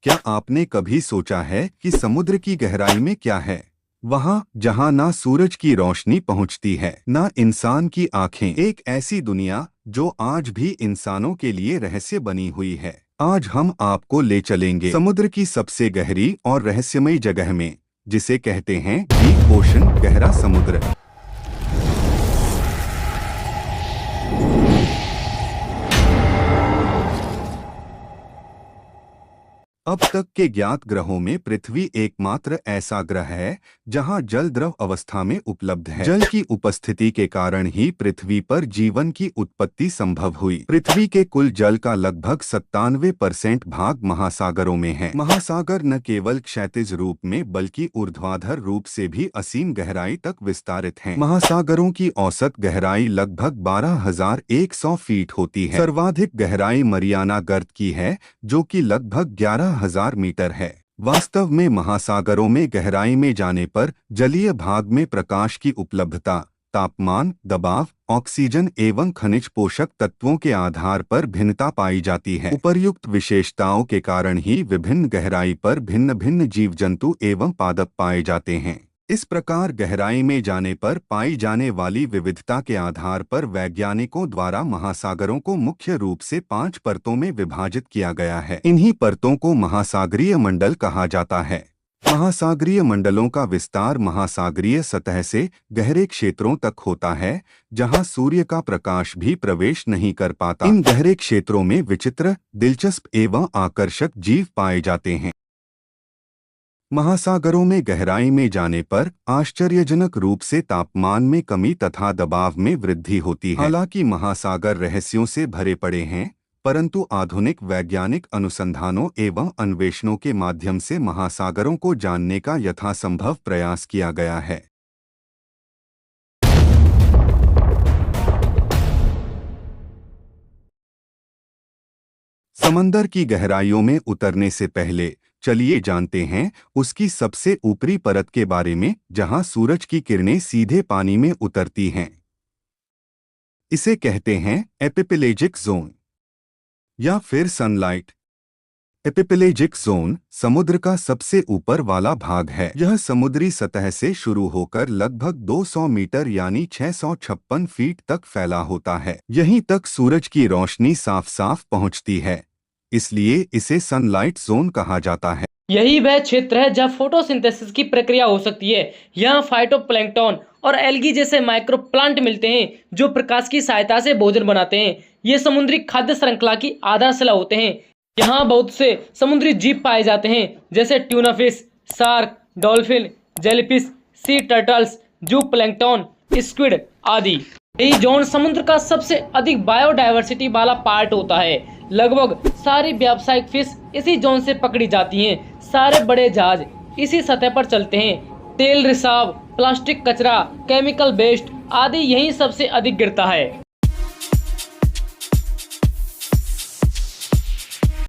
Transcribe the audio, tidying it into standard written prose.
क्या आपने कभी सोचा है कि समुद्र की गहराई में क्या है? वहाँ जहाँ ना सूरज की रोशनी पहुँचती है, ना इंसान की आंखें। एक ऐसी दुनिया जो आज भी इंसानों के लिए रहस्य बनी हुई है। आज हम आपको ले चलेंगे समुद्र की सबसे गहरी और रहस्यमयी जगह में, जिसे कहते हैं डीप ओशन, गहरा समुद्र। अब तक के ज्ञात ग्रहों में पृथ्वी एकमात्र ऐसा ग्रह है जहां जल द्रव अवस्था में उपलब्ध है। जल की उपस्थिति के कारण ही पृथ्वी पर जीवन की उत्पत्ति संभव हुई। पृथ्वी के कुल जल का लगभग 97% भाग महासागरों में है। महासागर न केवल क्षैतिज रूप में बल्कि ऊर्ध्वाधर रूप से भी असीम गहराई तक विस्तारित हैं। महासागरों की औसत गहराई लगभग 12,100 फीट होती है। सर्वाधिक गहराई मरियाना गर्त की है, जो कि लगभग 11,000 मीटर है। वास्तव में महासागरों में गहराई में जाने पर जलीय भाग में प्रकाश की उपलब्धता, तापमान, दबाव, ऑक्सीजन एवं खनिज पोषक तत्वों के आधार पर भिन्नता पाई जाती है। उपर्युक्त विशेषताओं के कारण ही विभिन्न गहराई पर भिन्न भिन्न जीव जंतु एवं पादप पाए जाते हैं। इस प्रकार गहराई में जाने पर पाई जाने वाली विविधता के आधार पर वैज्ञानिकों द्वारा महासागरों को मुख्य रूप से 5 परतों में विभाजित किया गया है। इन्हीं परतों को महासागरीय मंडल कहा जाता है। महासागरीय मंडलों का विस्तार महासागरीय सतह से गहरे क्षेत्रों तक होता है, जहां सूर्य का प्रकाश भी प्रवेश नहीं कर पाता। इन गहरे क्षेत्रों में विचित्र, दिलचस्प एवं आकर्षक जीव पाए जाते हैं। महासागरों में गहराई में जाने पर आश्चर्यजनक रूप से तापमान में कमी तथा दबाव में वृद्धि होती है। हालांकि महासागर रहस्यों से भरे पड़े हैं, परंतु आधुनिक वैज्ञानिक अनुसंधानों एवं अन्वेषणों के माध्यम से महासागरों को जानने का यथासंभव प्रयास किया गया है। समंदर की गहराइयों में उतरने से पहले चलिए जानते हैं उसकी सबसे ऊपरी परत के बारे में, जहां सूरज की किरणें सीधे पानी में उतरती हैं। इसे कहते हैं एपिपेलेजिक जोन या फिर सनलाइट। एपिपेलेजिक जोन समुद्र का सबसे ऊपर वाला भाग है। यह समुद्री सतह से शुरू होकर लगभग 200 मीटर यानी 656 फीट तक फैला होता है। यहीं तक सूरज की रोशनी साफ साफ पहुंचती है, इसलिए इसे सनलाइट जोन कहा जाता है। यही वह क्षेत्र है जहां फोटोसिंथेसिस की प्रक्रिया हो सकती है। यहाँ फाइटोप्लैंक्टन और एल्गी जैसे माइक्रो प्लांट मिलते हैं, जो प्रकाश की सहायता से भोजन बनाते हैं। ये समुद्री खाद्य श्रृंखला की आधारशिला होते हैं। यहाँ बहुत से समुद्री जीव पाए जाते हैं, जैसे tuna fish, shark, dolphin, jellyfish, सी टर्टल्स, जू प्लैंक्टन, स्क्विड आदि। यही जोन समुद्र का सबसे अधिक बायोडायवर्सिटी वाला पार्ट होता है। लगभग सारी व्यावसायिक फिश इसी जोन से पकड़ी जाती हैं। सारे बड़े जहाज इसी सतह पर चलते हैं। तेल रिसाव, प्लास्टिक कचरा, केमिकल वेस्ट आदि यहीं सबसे अधिक गिरता है।